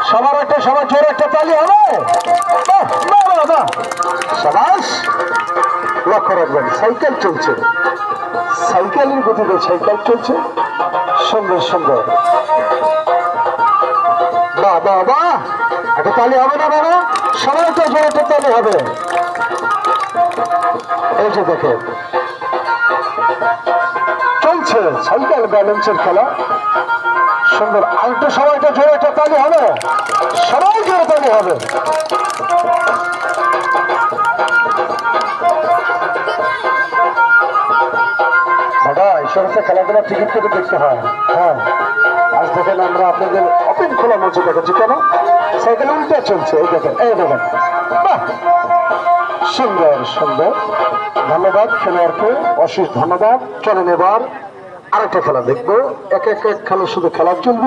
সবার একটা সবার জোরে একটা তালি হবে। সাবাস, লক্ষ্য রাখবেন সাইকেল চলছে, সাইকেলের গতিতে সাইকেল চলছে, সুন্দর সুন্দর। বাহ বাহ বাহ, একটা তালি হবে না বাবা? সবাই তো জোরে একটা তালি হবে। এই যে দেখেন চলছে সাইকেল ব্যালেন্সের খেলা, সুন্দর। আরেকটা সবাইটা জোরে একটা তালি হবে, সবাই জোরে তালি হবে। দাদা এই সমস্ত খেলাধুলা টিকিট কেটে দেখতে হয়। হ্যাঁ, আজ দেখেন আমরা আপনাদের ওপেন খোলা মঞ্চে দেখাচ্ছি। কেন? সাইকেল উল্টে চলছে। এই দেখেন, এই দেখেন, বাহ, সুন্দর সুন্দর। ধন্যবাদ খেলোয়াড়কে, অশেষ ধন্যবাদ। চলেন এবার আরেকটা খেলা দেখবো। এক এক খেলা শুধু খেলার জন্য।